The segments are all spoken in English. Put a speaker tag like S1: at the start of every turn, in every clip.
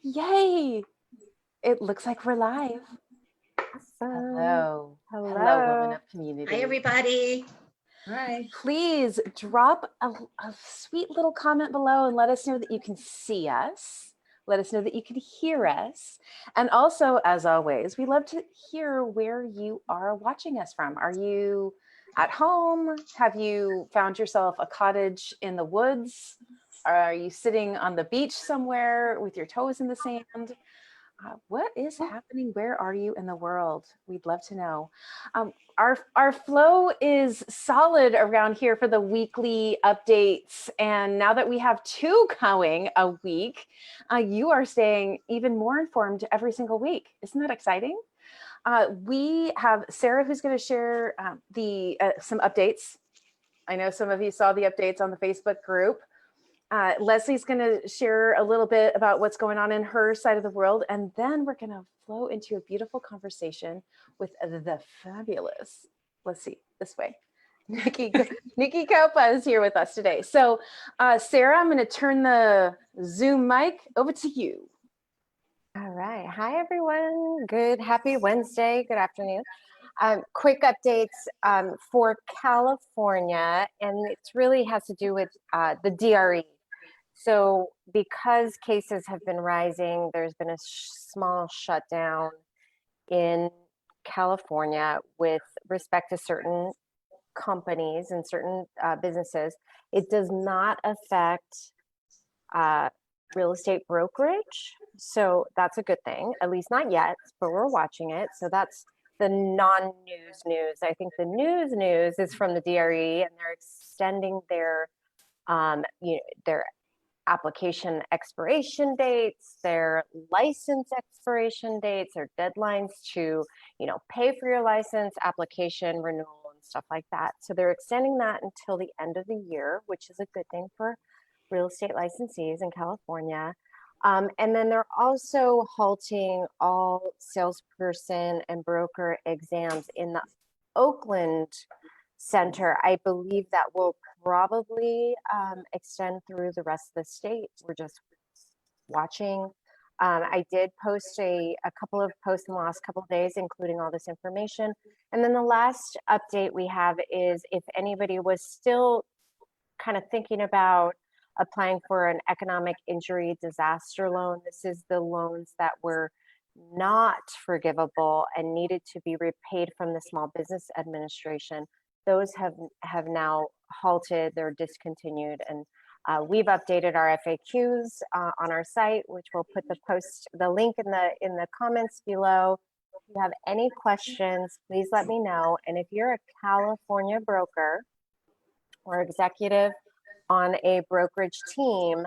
S1: Yay! It looks like we're live.
S2: Awesome.
S1: Hello.
S2: Hello.
S1: Hello, WomanUP community.
S3: Hi, everybody.
S2: Hi.
S1: Please drop a sweet little comment below and let us know that you can see us. Let us know that you can hear us. And also, as always, we love to hear where you are watching us from. Are you at home? Have you found yourself a cottage in the woods? Are you sitting on the beach somewhere with your toes in the sand? What is happening? Where are you in the world? We'd love to know. Our flow is solid around here for the weekly updates. And now that we have two going a week, you are staying even more informed every single week. Isn't that exciting? We have Sarah who's going to share some updates. I know some of you saw the updates on the Facebook group. Leslie's going to share a little bit about what's going on in her side of the world, and then we're going to flow into a beautiful conversation with the fabulous, let's see, this way, Nikki Coppa is here with us today. So Sarah, I'm going to turn the Zoom mic over to you.
S2: All right. Hi, everyone. Happy Wednesday. Good afternoon. Quick updates for California, and it really has to do with the DRE. So because cases have been rising, there's been a small shutdown in California with respect to certain companies and certain businesses. It does not affect real estate brokerage. So that's a good thing, at least not yet, but we're watching it. So that's the non-news news. I think the news is from the DRE, and they're extending their their application expiration dates, their license expiration dates, their deadlines to, pay for your license, application, renewal, and stuff like that. So they're extending that until the end of the year, which is a good thing for real estate licensees in California. And then they're also halting all salesperson and broker exams in the Oakland Center. I believe that will probably extend through the rest of the state. We're just watching. I did post a couple of posts in the last couple of days, including all this information. And then the last update we have is if anybody was still kind of thinking about applying for an economic injury disaster loan, this is the loans that were not forgivable and needed to be repaid from the Small Business Administration. Those have now halted, they're discontinued, and we've updated our FAQs on our site, which we'll put the link in the comments below. If you have any questions, please let me know. And if you're a California broker or executive on a brokerage team,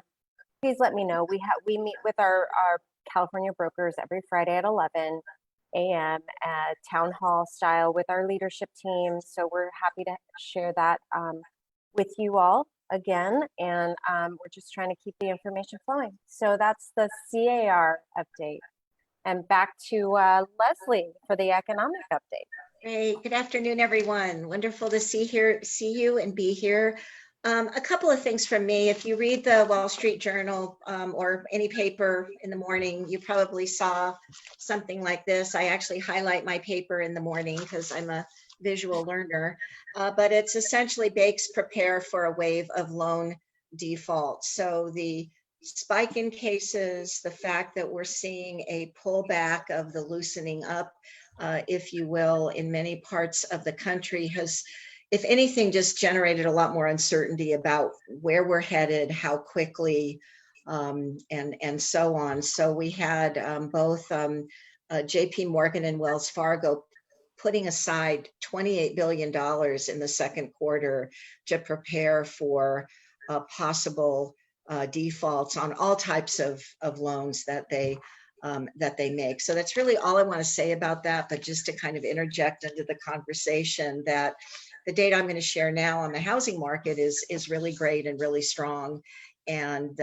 S2: please let me know. We meet with our California brokers every Friday at 11 a.m. at town hall style with our leadership team. So we're happy to share that with you all again. And we're just trying to keep the information flowing. So that's the CAR update. And back to Leslie for the economic update.
S3: Great. Good afternoon, everyone. Wonderful to see you and be here. A couple of things from me. If you read the Wall Street Journal or any paper in the morning, you probably saw something like this. I actually highlight my paper in the morning because I'm a visual learner, but it's essentially banks prepare for a wave of loan default. So the spike in cases, the fact that we're seeing a pullback of the loosening up, if you will, in many parts of the country has, if anything, just generated a lot more uncertainty about where we're headed, how quickly, and so on. So we had both JP Morgan and Wells Fargo putting aside $28 billion in the second quarter to prepare for possible defaults on all types of loans that they make. So that's really all I want to say about that, but just to kind of interject into the conversation that the data I'm going to share now on the housing market is really great and really strong. And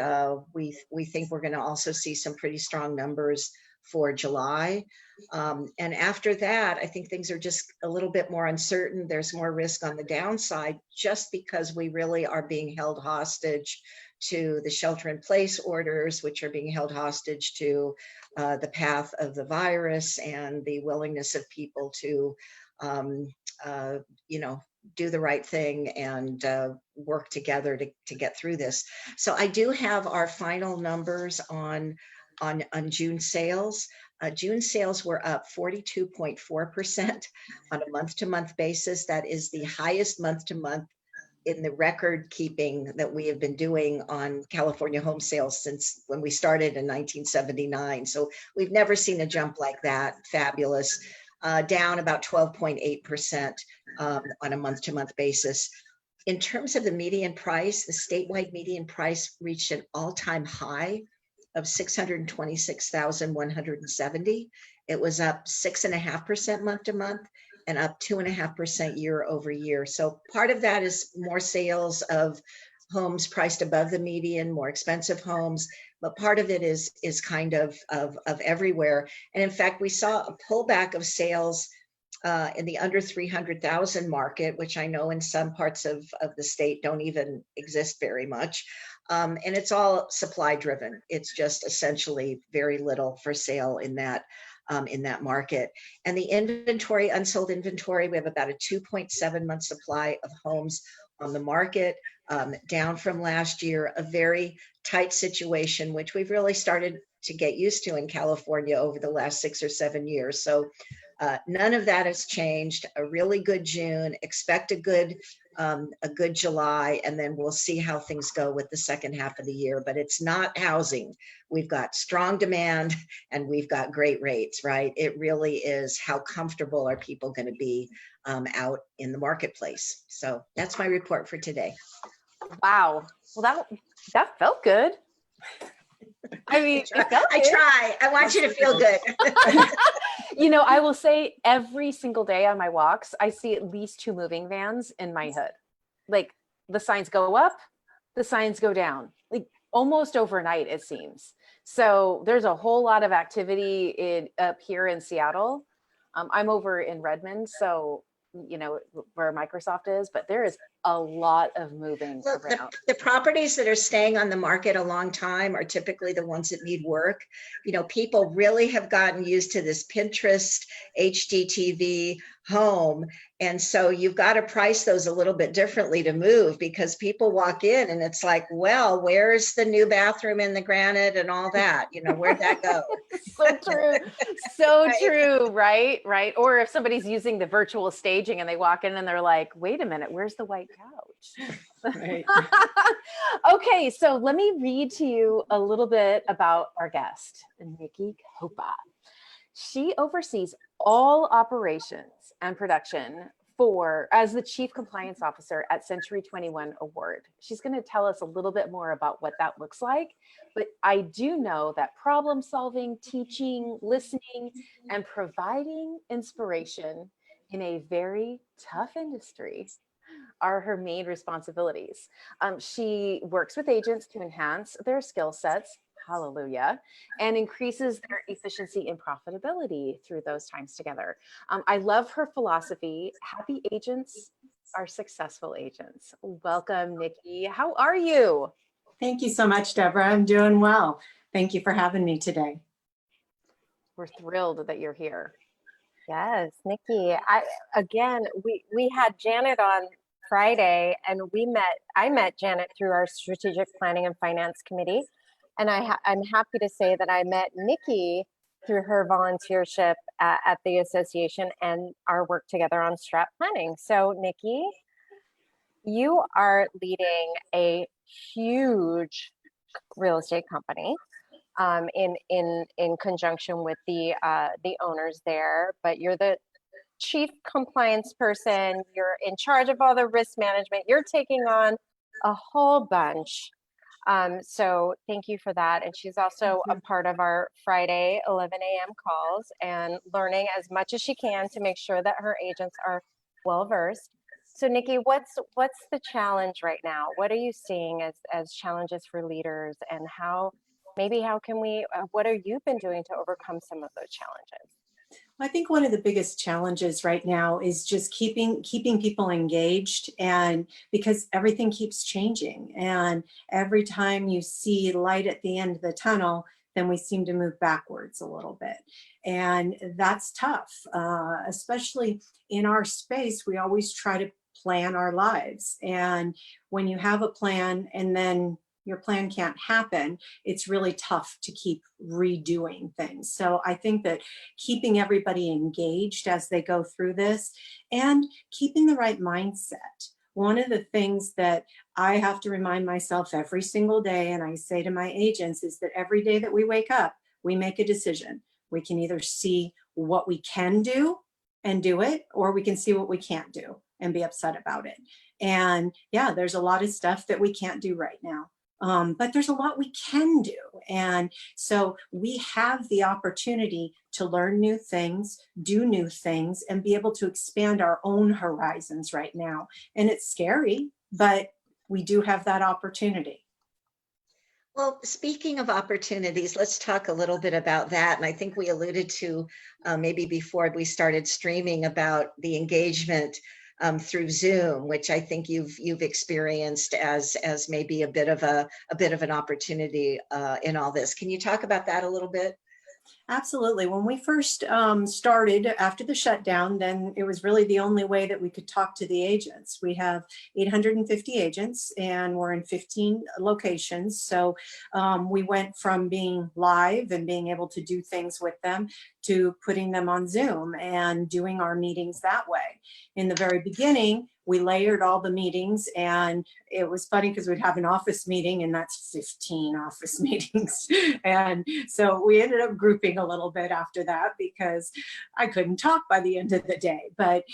S3: we think we're going to also see some pretty strong numbers for July. And after that, I think things are just a little bit more uncertain. There's more risk on the downside just because we really are being held hostage to the shelter-in-place orders, which are being held hostage to the path of the virus and the willingness of people to, you know, do the right thing and work together to get through this. So I do have our final numbers on June sales. June sales were up 42.4% on a month-to-month basis. That is the highest month-to-month in the record keeping that we have been doing on California home sales since when we started in 1979. So we've never seen a jump like that. Fabulous. Down about 12.8% on a month-to-month basis. In terms of the median price, the statewide median price reached an all-time high of $626,170. It was up 6.5% month to month and up 2.5% year over year. So part of that is more sales of homes priced above the median, more expensive homes, but part of it is kind of everywhere. And in fact, we saw a pullback of sales in the under 300,000 market, which I know in some parts of the state don't even exist very much. And it's all supply driven. It's just essentially very little for sale in that market. And the inventory, unsold inventory, we have about a 2.7 month supply of homes on the market, down from last year, a very tight situation, which we've really started to get used to in California over the last 6 or 7 years. So none of that has changed. A really good June, expect a good July, and then we'll see how things go with the second half of the year. But it's not housing. We've got strong demand and we've got great rates, right? It really is how comfortable are people going to be out in the marketplace. So that's my report for today.
S1: Wow. Well, that felt good. I mean,
S3: I try. I want you to feel good.
S1: You know, I will say every single day on my walks, I see at least 2 moving vans in my hood. Like the signs go up, the signs go down, like almost overnight, it seems. So there's a whole lot of activity up here in Seattle. I'm over in Redmond, so you know where Microsoft is, but there is a lot of moving around.
S3: The properties that are staying on the market a long time are typically the ones that need work. You know, people really have gotten used to this Pinterest, HGTV home. And so you've got to price those a little bit differently to move, because people walk in and it's like, well, where's the new bathroom in the granite and all that? You know, where'd that go?
S1: So true. So
S3: Right.
S1: true. Right. Right. Or if somebody's using the virtual staging and they walk in and they're like, wait a minute, where's the white couch?
S4: Right.
S1: Okay. So let me read to you a little bit about our guest, Nikki Coppa. She oversees all operations and production as the Chief Compliance Officer at Century 21 Award. She's going to tell us a little bit more about what that looks like. But I do know that problem solving, teaching, listening, and providing inspiration in a very tough industry are her main responsibilities. She works with agents to enhance their skill sets, hallelujah, and increases their efficiency and profitability through those times together. I love her philosophy. Happy agents are successful agents. Welcome, Nikki. How are you?
S4: Thank you so much, Deborah. I'm doing well. Thank you for having me today.
S1: We're thrilled that you're here.
S2: Yes, Nikki. We had Janet on Friday, and I met Janet through our strategic planning and finance committee. And I'm happy to say that I met Nikki through her volunteership at the association and our work together on strat planning. So Nikki, you are leading a huge real estate company in conjunction with the owners there, but you're the chief compliance person. You're in charge of all the risk management. You're taking on a whole bunch. So thank you for that. And she's also a part of our Friday 11 a.m. calls and learning as much as she can to make sure that her agents are well versed. So Nikki, what's the challenge right now? What are you seeing as challenges for leaders, and what have you been doing to overcome some of those challenges?
S4: I think one of the biggest challenges right now is just keeping people engaged, and because everything keeps changing, and every time you see light at the end of the tunnel, then we seem to move backwards a little bit, and that's tough, especially in our space. We always try to plan our lives, and when you have a plan and then your plan can't happen, it's really tough to keep redoing things. So I think that keeping everybody engaged as they go through this, and keeping the right mindset. One of the things that I have to remind myself every single day, and I say to my agents, is that every day that we wake up, we make a decision. We can either see what we can do and do it, or we can see what we can't do and be upset about it. And yeah, there's a lot of stuff that we can't do right now. But there's a lot we can do. And so we have the opportunity to learn new things, do new things, and be able to expand our own horizons right now. And it's scary, but we do have that opportunity.
S3: Well, speaking of opportunities, let's talk a little bit about that. And I think we alluded to maybe before we started streaming about the engagement through Zoom, which I think you've experienced as maybe a bit of an opportunity in all this. Can you talk about that a little bit?
S4: Absolutely. When we first started after the shutdown, then it was really the only way that we could talk to the agents. We have 850 agents and we're in 15 locations. So we went from being live and being able to do things with them to putting them on Zoom and doing our meetings that way. In the very beginning, we layered all the meetings, and it was funny because we'd have an office meeting and that's 15 office meetings. And so we ended up grouping a little bit after that because I couldn't talk by the end of the day. But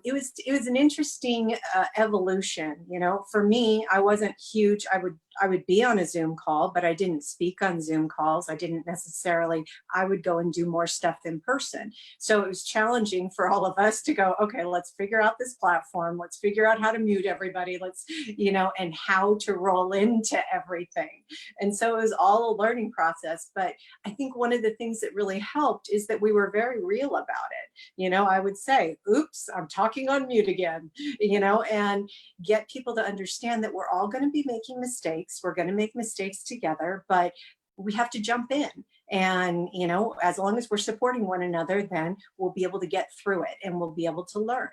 S4: it was an interesting evolution. You know, for me, I wasn't huge. I would be on a Zoom call, but I didn't speak on Zoom calls. I didn't necessarily, I would go and do more stuff in person. So it was challenging for all of us to go, okay, let's figure out this platform. Let's figure out how to mute everybody. Let's, you know, and how to roll into everything. And so it was all a learning process. But I think one of the things that really helped is that we were very real about it. You know, I would say, oops, I'm talking on mute again, you know, and get people to understand that we're all going to be making mistakes. We're going to make mistakes together, but we have to jump in. And, you know, as long as we're supporting one another, then we'll be able to get through it and we'll be able to learn.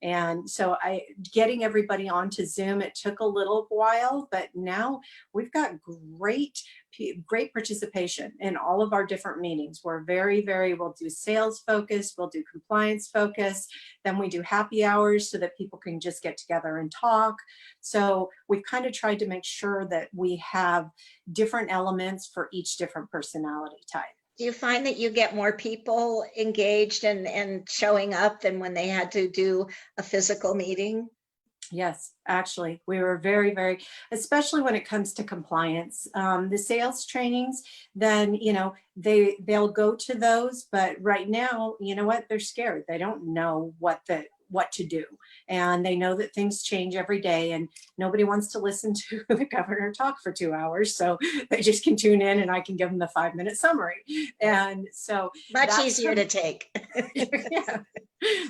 S4: And so getting everybody onto Zoom, it took a little while, but now we've got great participation in all of our different meetings. We're we'll do sales focus, we'll do compliance focus, then we do happy hours so that people can just get together and talk. So we've kind of tried to make sure that we have different elements for each different personality type.
S3: Do you find that you get more people engaged and showing up than when they had to do a physical meeting?
S4: Yes, actually, we were very, especially when it comes to compliance. The sales trainings, then, you know, they'll go to those, but right now, you know what, they're scared. They don't know what to do. And they know that things change every day and nobody wants to listen to the governor talk for 2 hours. So they just can tune in and I can give them the 5-minute summary. And so
S3: much easier to take.
S4: Yeah.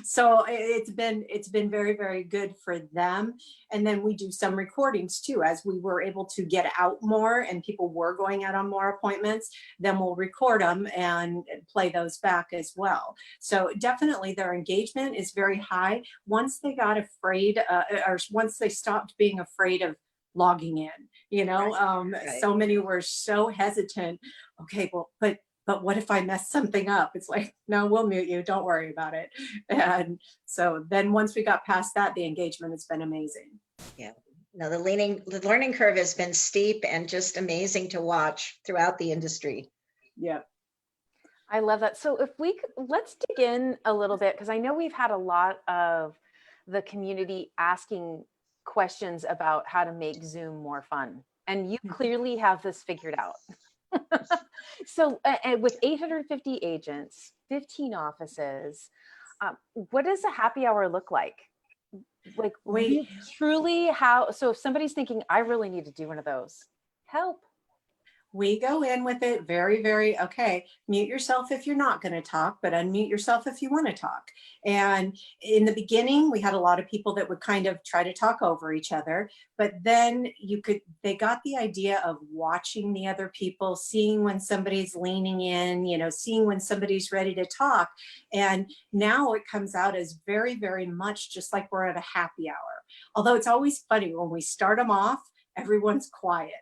S4: So it's been very good for them. And then we do some recordings too, as we were able to get out more and people were going out on more appointments, then we'll record them and play those back as well. So definitely their engagement is very high. Once they got afraid, or once they stopped being afraid of logging in, you know,
S3: Right.
S4: So many were so hesitant. Okay, well, but what if I mess something up? It's like, no, we'll mute you. Don't worry about it. And so then once we got past that, the engagement has been amazing.
S3: Yeah. No, the learning curve has been steep and just amazing to watch throughout the industry.
S4: Yeah.
S1: I love that. So let's dig in a little bit, because I know we've had a lot of the community asking questions about how to make Zoom more fun. And you clearly have this figured out. So with 850 agents, 15 offices, what does a happy hour look like? Like, truly so if somebody's thinking, I really need to do one of those, help.
S4: We go in with it very, very, okay, mute yourself if you're not going to talk, but unmute yourself if you want to talk. And in the beginning, we had a lot of people that would kind of try to talk over each other, but then they got the idea of watching the other people, seeing when somebody's leaning in, seeing when somebody's ready to talk. And now it comes out as very, very much just like we're at a happy hour. Although it's always funny when we start them off, everyone's quiet.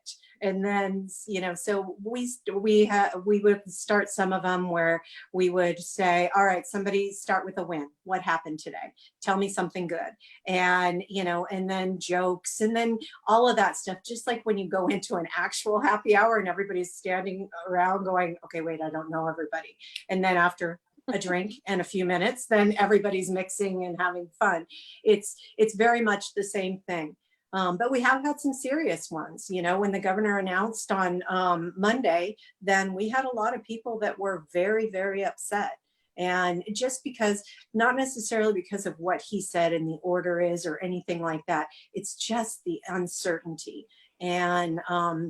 S4: And then, so we would start some of them where we would say, all right, somebody start with a win. What happened today? Tell me something good. And, and then jokes, and then all of that stuff, just like when you go into an actual happy hour and everybody's standing around going, okay, wait, I don't know everybody. And then after a drink and a few minutes, then everybody's mixing and having fun. It's very much the same thing. But we have had some serious ones. When the governor announced on Monday, then we had a lot of people that were very, very upset. And just because, not necessarily because of what he said and the order is or anything like that, it's just the uncertainty. And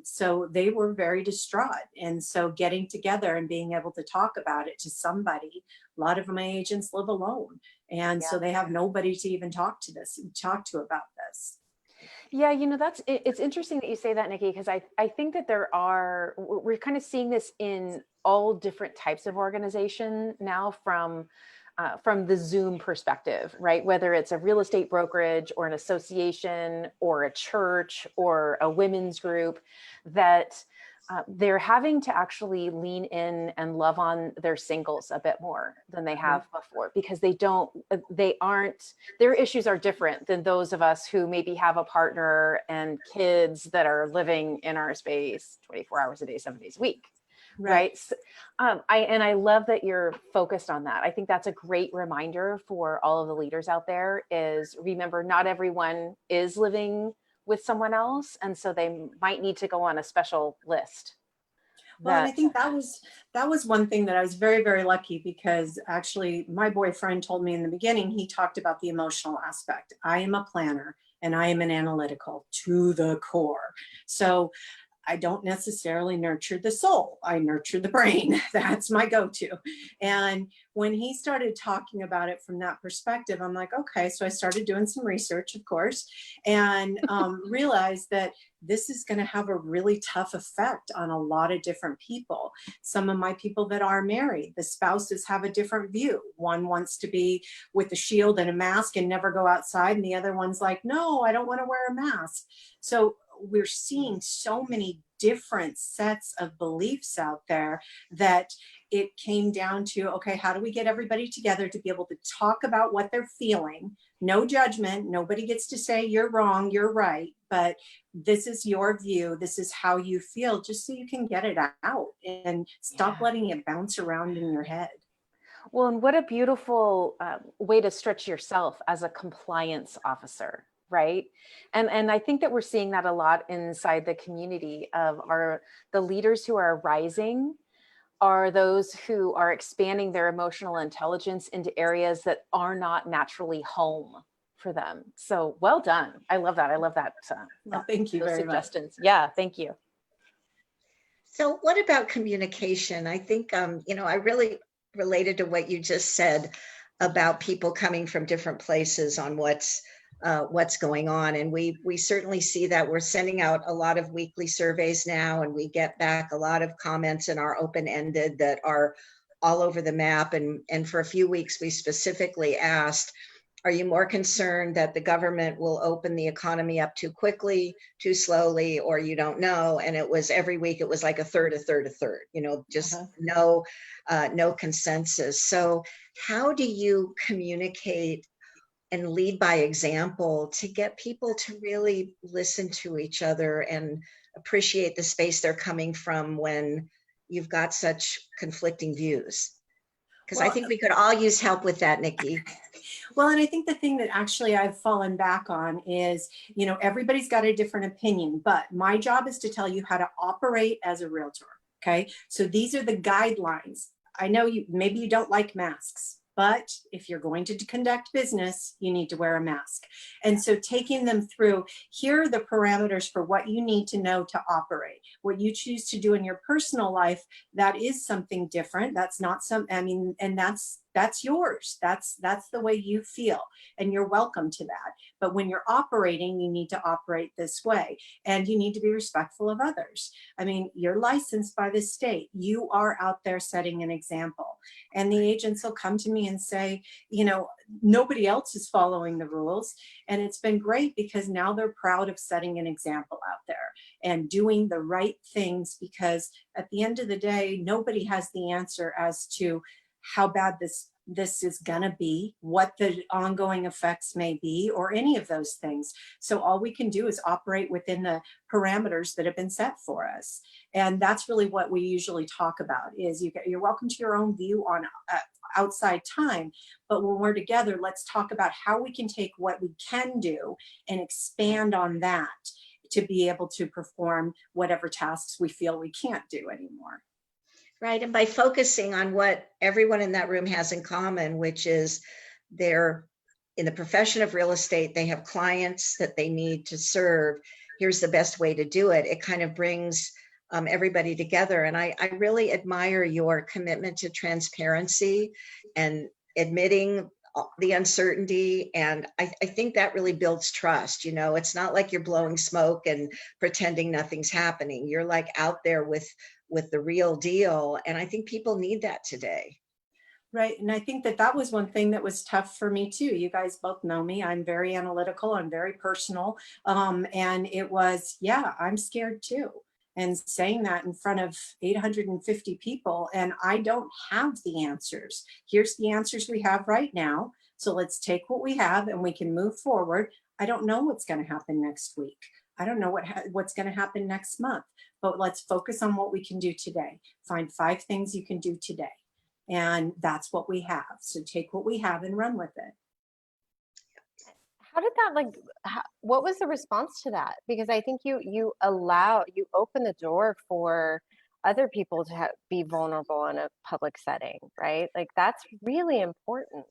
S4: so they were very distraught. And so getting together and being able to talk about it to somebody, a lot of my agents live alone. And so they have nobody to even talk to about this.
S1: Yeah, it's interesting that you say that, Nikki, because I think that we're kind of seeing this in all different types of organization now from the Zoom perspective, right? Whether it's a real estate brokerage or an association or a church or a women's group, that they're having to actually lean in and love on their singles a bit more than they have before, because their issues are different than those of us who maybe have a partner and kids that are living in our space 24 hours a day, 7 days a week. Right. So, I love that you're focused on that. I think that's a great reminder for all of the leaders out there is, remember, not everyone is living with someone else. And so they might need to go on a special list.
S4: Well, and I think that was one thing that I was very, very lucky, because actually my boyfriend told me in the beginning, he talked about the emotional aspect. I am a planner and I am an analytical to the core. So I don't necessarily nurture the soul. I nurture the brain. That's my go-to. And when he started talking about it from that perspective, I'm like, okay. So I started doing some research, of course, and realized that this is going to have a really tough effect on a lot of different people. Some of my people that are married, the spouses have a different view. One wants to be with a shield and a mask and never go outside. And the other one's like, no, I don't want to wear a mask. So we're seeing so many different sets of beliefs out there that it came down to, okay, how do we get everybody together to be able to talk about what they're feeling? No judgment. Nobody gets to say you're wrong, you're right, but this is your view. This is how you feel, just so you can get it out and stop letting it bounce around in your head.
S1: Well, and what a beautiful way to stretch yourself as a compliance officer. Right. And I think that we're seeing that a lot inside the community of the leaders who are rising are those who are expanding their emotional intelligence into areas that are not naturally home for them. So well done. I love that. I love that.
S4: Well, thank you very
S1: suggestions. Much. Yeah. Thank you.
S3: So what about communication? I think, I really related to what you just said about people coming from different places on what's going on. And we certainly see that. We're sending out a lot of weekly surveys now, and we get back a lot of comments in our open-ended that are all over the map. And for a few weeks, we specifically asked, are you more concerned that the government will open the economy up too quickly, too slowly, or you don't know? And it was every week, it was like a third, just no consensus. So how do you communicate and lead by example to get people to really listen to each other and appreciate the space they're coming from when you've got such conflicting views? Because I think we could all use help with that, Nikki.
S4: Well, and I think the thing that actually I've fallen back on is, everybody's got a different opinion, but my job is to tell you how to operate as a realtor. Okay. So these are the guidelines. I know maybe you don't like masks. but if you're going to conduct business, you need to wear a mask. And so taking them through, here are the parameters for what you need to know to operate. What you choose to do in your personal life, that is something different. That's not some, I mean, and that's yours. That's the way you feel, and you're welcome to that. But when you're operating, you need to operate this way, and you need to be respectful of others. I mean, you're licensed by the state. You are out there setting an example. And the agents will come to me and say, you know, nobody else is following the rules. And it's been great because now they're proud of setting an example out there and doing the right things, because at the end of the day, nobody has the answer as to how bad this is gonna be, what the ongoing effects may be, or any of those things. So all we can do is operate within the parameters that have been set for us. And that's really what we usually talk about, is you're welcome to your own view on outside time, but when we're together, let's talk about how we can take what we can do and expand on that to be able to perform whatever tasks we feel we can't do anymore.
S3: Right. And by focusing on what everyone in that room has in common, which is they're in the profession of real estate, they have clients that they need to serve. Here's the best way to do it. It kind of brings everybody together. And I really admire your commitment to transparency and admitting the uncertainty. And I think that really builds trust. You know, it's not like you're blowing smoke and pretending nothing's happening. You're like out there with the real deal. And I think people need that today.
S4: Right. And I think that was one thing that was tough for me too. You guys both know me. I'm very analytical. I'm very personal. And it was, yeah, I'm scared too. And saying that in front of 850 people, and I don't have the answers. Here's the answers we have right now. So let's take what we have and we can move forward. I don't know what's going to happen next week. I don't know what's going to happen next month, but let's focus on what we can do today. Find 5 things you can do today. And that's what we have. So take what we have and run with it.
S2: How did that, what was the response to that? Because I think you open the door for other people to be vulnerable in a public setting, right? Like that's really important.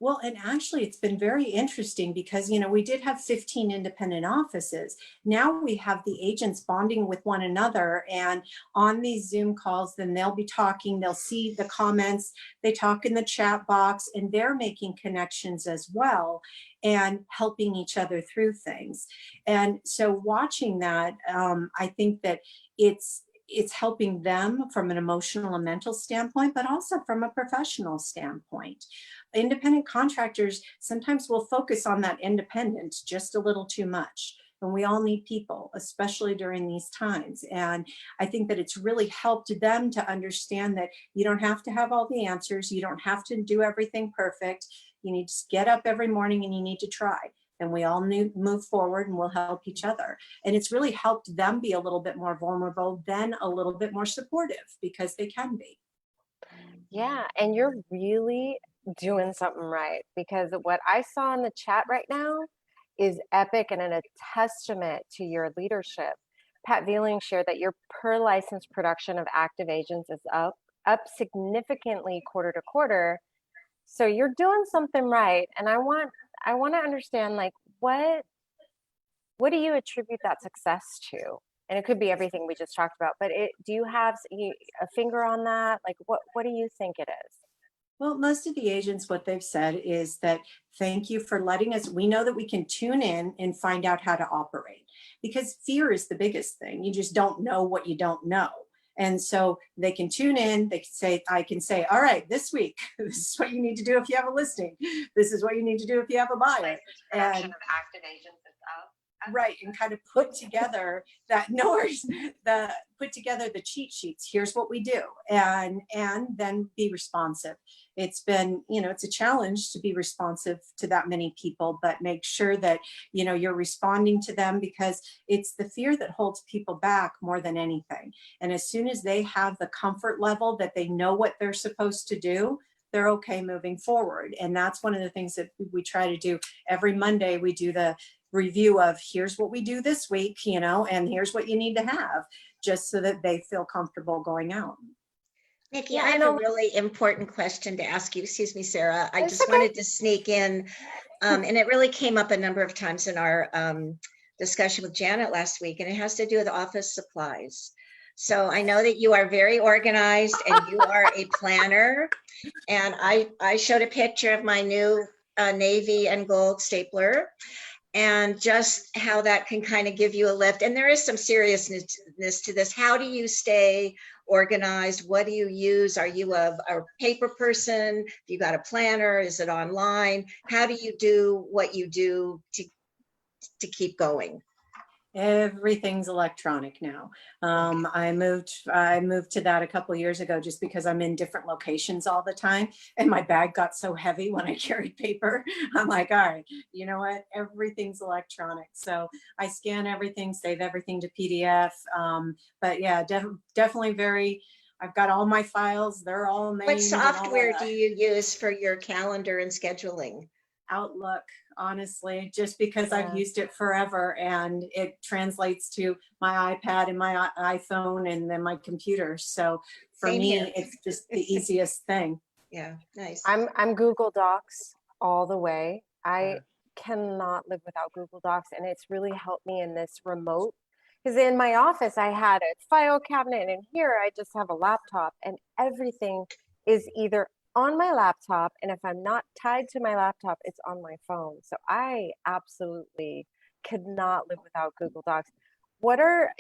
S4: Well, and actually it's been very interesting because, you know, we did have 15 independent offices. Now we have the agents bonding with one another, and on these Zoom calls, then they'll be talking, they'll see the comments, they talk in the chat box, and they're making connections as well and helping each other through things. And so watching that, I think that it's helping them from an emotional and mental standpoint, but also from a professional standpoint. Independent contractors sometimes will focus on that independent just a little too much. And we all need people, especially during these times. And I think that it's really helped them to understand that you don't have to have all the answers. You don't have to do everything perfect. You need to get up every morning and you need to try. And we all move forward and we'll help each other. And it's really helped them be a little bit more vulnerable, then a little bit more supportive, because they can be.
S2: Yeah, and you're really doing something right, because what I saw in the chat right now is epic and a testament to your leadership. Pat Vealing shared that your per license production of active agents is up significantly quarter to quarter. So you're doing something right. And I want to understand, like, what do you attribute that success to? And it could be everything we just talked about, but do you have a finger on that? Like, what do you think it is?
S4: Well, most of the agents, what they've said is that, thank you for letting us, we know that we can tune in and find out how to operate, because fear is the biggest thing. You just don't know what you don't know. And so they can tune in, they can say, I can say, all right, this week, this is what you need to do if you have a listing. This is what you need to do if you have a buyer. And
S2: active agents is up.
S4: Right, and kind of put together put together the cheat sheets. Here's what we do, and then be responsive. It's been, you know, it's a challenge to be responsive to that many people, but make sure that, you know, you're responding to them, because it's the fear that holds people back more than anything. And as soon as they have the comfort level that they know what they're supposed to do, they're okay moving forward. And that's one of the things that we try to do every Monday. We do the review of, here's what we do this week, you know, and here's what you need to have, just so that they feel comfortable going out.
S3: Nikki,
S2: Yeah,
S3: I
S2: and
S3: have a really important question to ask you. Excuse me, Sarah. I
S2: it's
S3: just
S2: okay.
S3: wanted to sneak in, and it really came up a number of times in our discussion with Janet last week, and it has to do with office supplies. So I know that you are very organized and you are a planner. And I showed a picture of my new navy and gold stapler, and just how that can kind of give you a lift. And there is some seriousness to this. How do you stay organized? What do you use? Are you a paper person? Have you got a planner? Is it online? How do you do what you do to keep going?
S4: Everything's electronic now. I moved to that a couple of years ago just because I'm in different locations all the time, and my bag got so heavy when I carried paper. I'm like, all right, you know what? Everything's electronic. So I scan everything, save everything to PDF. But yeah, definitely very. I've got all my files. They're all named.
S3: What software do you use for your calendar and scheduling?
S4: Outlook, honestly, just because
S2: Yeah.
S4: I've used it forever, and it translates to my iPad and my iPhone and then my computer. So for
S3: Same
S4: me,
S3: here.
S4: it's just the easiest thing.
S3: Yeah, nice.
S2: I'm Google Docs all the way. I cannot live without Google Docs, and it's really helped me in this remote. Because in my office, I had a file cabinet, and here I just have a laptop, and everything is either on my laptop, and if I'm not tied to my laptop, it's on my phone. So I absolutely could not live without Google Docs. What are,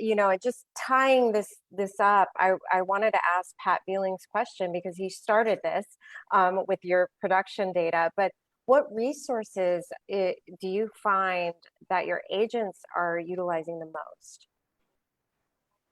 S2: just tying this up, I wanted to ask Pat Beeling's question because he started this with your production data, but what resources do you find that your agents are utilizing the most?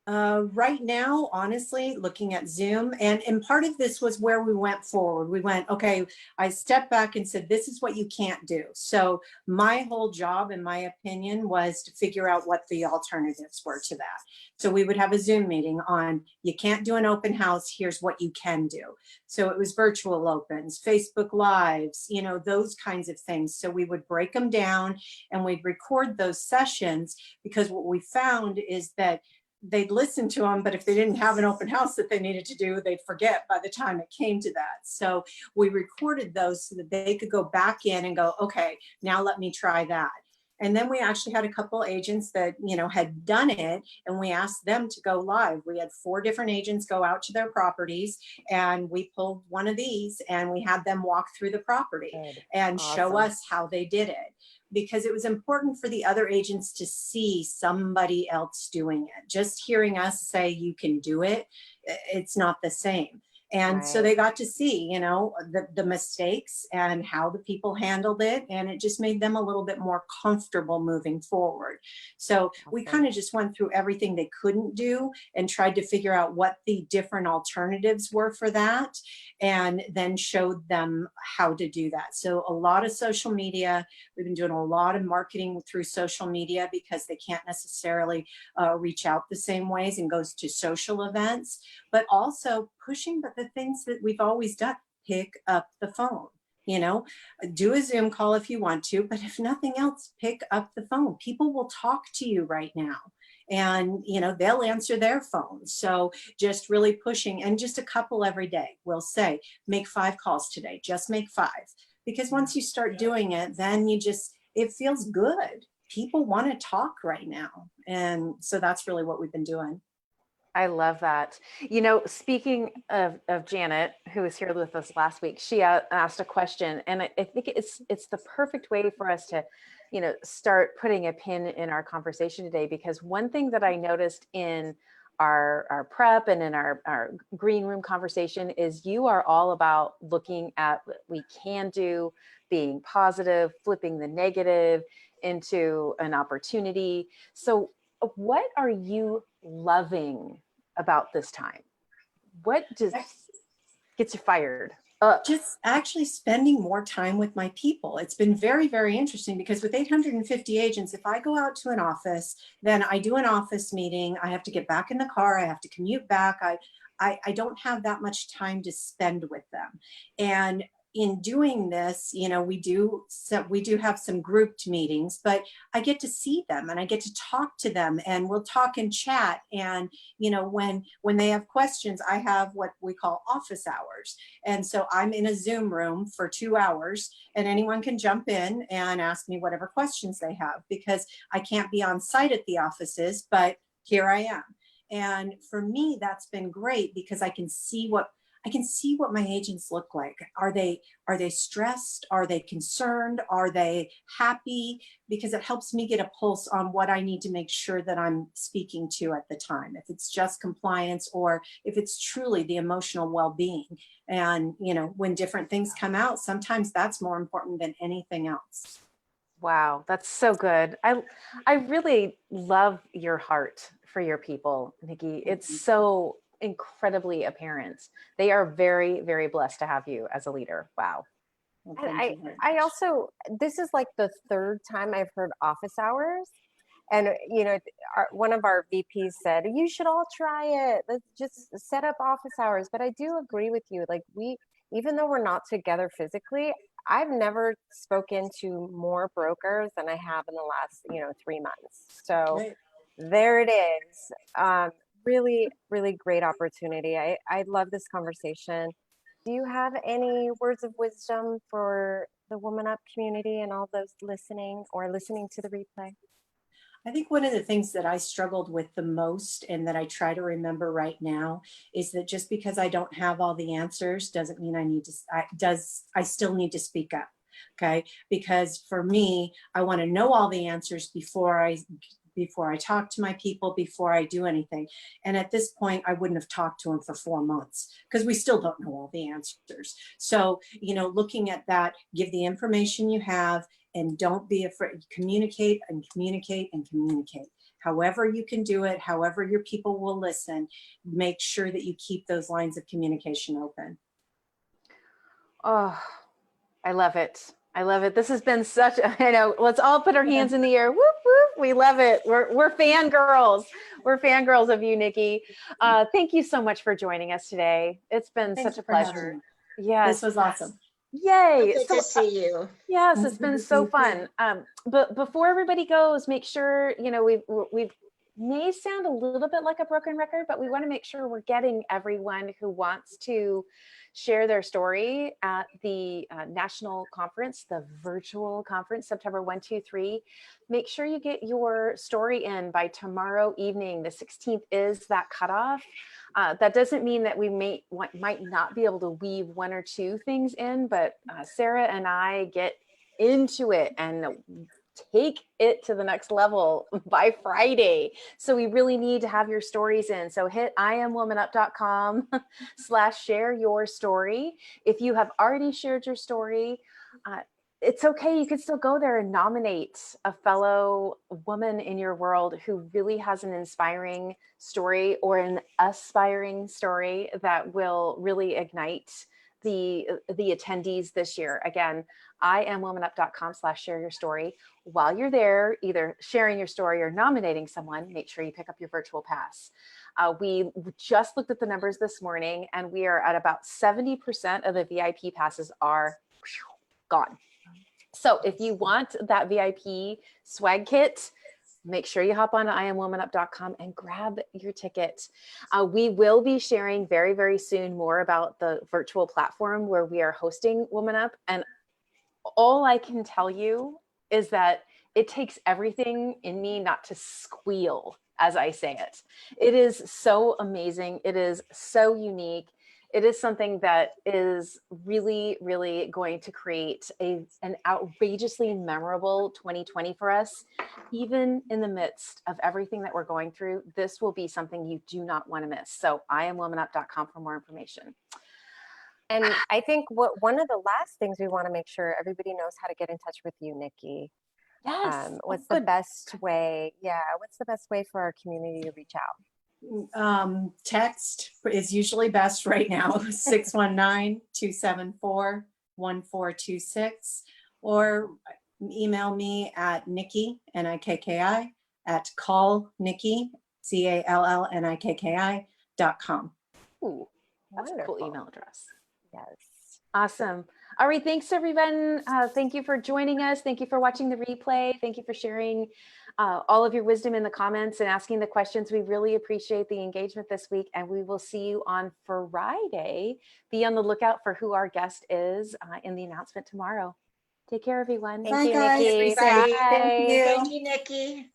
S4: Right now, honestly, looking at Zoom, and part of this was where we went forward. We went, okay, I stepped back and said, this is what you can't do. So my whole job, in my opinion, was to figure out what the alternatives were to that. So we would have a Zoom meeting on, you can't do an open house, here's what you can do. So it was virtual opens, Facebook Lives, those kinds of things. So we would break them down and we'd record those sessions, because what we found is that they'd listen to them, but if they didn't have an open house that they needed to do, they'd forget by the time it came to that. So we recorded those so that they could go back in and go, okay, now let me try that. And then we actually had a couple agents that, had done it, and we asked them to go live. We had 4 different agents go out to their properties, and we pulled one of these and we had them walk through the property and show us how they did it, because it was important for the other agents to see somebody else doing it. Just hearing us say you can do it, it's not the same. And so they got to see, the mistakes and how the people handled it. And it just made them a little bit more comfortable moving forward. So we kind of just went through everything they couldn't do and tried to figure out what the different alternatives were for that, and then showed them how to do that. So a lot of social media. We've been doing a lot of marketing through social media because they can't necessarily reach out the same ways, and goes to social events, but also pushing the things that we've always done. Pick up the phone, do a Zoom call if you want to, but if nothing else, pick up the phone. People will talk to you right now, and they'll answer their phones. So just really pushing, and just a couple every day. We'll say, make 5 calls today, just make 5. Because once you start doing it, then it feels good. People want to talk right now. And so that's really what we've been doing.
S1: I love that. Speaking of Janet, who was here with us last week, she asked a question, and I think it's the perfect way for us to, start putting a pin in our conversation today. Because one thing that I noticed in our prep and in our green room conversation is you are all about looking at what we can do, being positive, flipping the negative into an opportunity. So what are you loving about this time? What just gets you fired up?
S4: Just actually spending more time with my people. It's been very, very interesting, because with 850 agents, if I go out to an office, then I do an office meeting, I have to get back in the car, I have to commute back. I don't have that much time to spend with them. And in doing this, you know, we do have some grouped meetings, but I get to see them and I get to talk to them, and we'll talk and chat. And, you know, when they have questions, I have what we call office hours. And so I'm in a Zoom room for 2 hours, and anyone can jump in and ask me whatever questions they have, because I can't be on site at the offices, but here I am. And for me, that's been great, because I can see what my agents look like. Are they stressed? Are they concerned? Are they happy? Because it helps me get a pulse on what I need to make sure that I'm speaking to at the time. If it's just compliance, or if it's truly the emotional well-being. And, you know, when different things come out, sometimes that's more important than anything else.
S1: Wow, that's so good. I really love your heart for your people, Nikki. It's so incredibly apparent. They are very, very blessed to have you as a leader. Wow.
S4: Well,
S2: And
S4: thank you very
S2: I
S4: much.
S2: also, this is like the third time I've heard office hours. And, you know, one of our VPs said, you should all try it. Let's just set up office hours. But I do agree with you. Like, even though we're not together physically, I've never spoken to more brokers than I have in the last, you know, 3 months. So
S4: Right.
S2: there it is. Really, really great opportunity. I love this conversation. Do you have any words of wisdom for the Woman Up community and all those listening or listening to the replay?
S4: I think one of the things that I struggled with the most, and that I try to remember right now, is that just because I don't have all the answers doesn't mean I still need to speak up. Okay. Because for me, I want to know all the answers before I talk to my people, before I do anything. And at this point, I wouldn't have talked to them for 4 months, because we still don't know all the answers. So, you know, looking at that, give the information you have, and don't be afraid. Communicate and communicate and communicate. However you can do it, however your people will listen, make sure that you keep those lines of communication open.
S1: Oh, I love it. I love it. This has been such a, I know, let's all put our hands in the air. Whoop, whoop. We love it. We're fangirls. We're fangirls of you, Nikki. Thank you so much for joining us today. It's been
S4: Thanks
S1: such a
S4: for having
S1: pleasure.
S4: me.
S1: Yes.
S4: This was awesome.
S3: So
S1: Yay.
S3: good to see you.
S1: Yes, it's been so
S4: Thank you.
S1: fun. But before everybody goes, make sure, you know, we've may sound a little bit like a broken record, but we want to make sure we're getting everyone who wants to share their story at the national conference, the virtual conference, September 1, 2, 3. Make sure you get your story in by tomorrow evening. The 16th is that cutoff. That doesn't mean that we might not be able to weave 1 or 2 things in, but Sarah and I get into it and take it to the next level by Friday. So we really need to have your stories in. So hit IamWomanUp.com/share your story. If you have already shared your story, it's okay. You can still go there and nominate a fellow woman in your world who really has an inspiring story or an aspiring story that will really ignite the attendees this year. Again, IamWomanUp.com/share your story. While you're there, either sharing your story or nominating someone, make sure you pick up your virtual pass. We just looked at the numbers this morning, and we are at about 70% of the VIP passes are gone. So if you want that VIP swag kit, make sure you hop on to IamWomanUp.com and grab your ticket. We will be sharing very, very soon more about the virtual platform where we are hosting Woman Up. And all I can tell you is that it takes everything in me not to squeal as I say it. It is so amazing. It is so unique. It is something that is really, really going to create an outrageously memorable 2020 for us. Even in the midst of everything that we're going through, this will be something you do not want to miss. So IamWomanUp.com for more information.
S2: And I think one of the last things we want to make sure everybody knows how to get in touch with you, Nikki.
S1: Yes.
S2: What's the best way? Yeah. What's the best way for our community to reach out?
S4: Text is usually best right now, 619-274-1426, or email me at Nikki, Nikki, at callnikki, CALLNIKKI.com.
S1: Ooh, that's a cool
S2: Wonderful.
S1: email address.
S2: Yes.
S1: Awesome. All right. Thanks, everyone. Thank you for joining us. Thank you for watching the replay. Thank you for sharing all of your wisdom in the comments and asking the questions. We really appreciate the engagement this week, and we will see you on Friday. Be on the lookout for who our guest is in the announcement tomorrow. Take care, everyone.
S2: Thank
S5: Bye,
S2: you,
S5: guys.
S2: Nikki.
S3: Everybody.
S2: Thank
S1: Bye.
S2: you.
S3: Thank you, Nikki.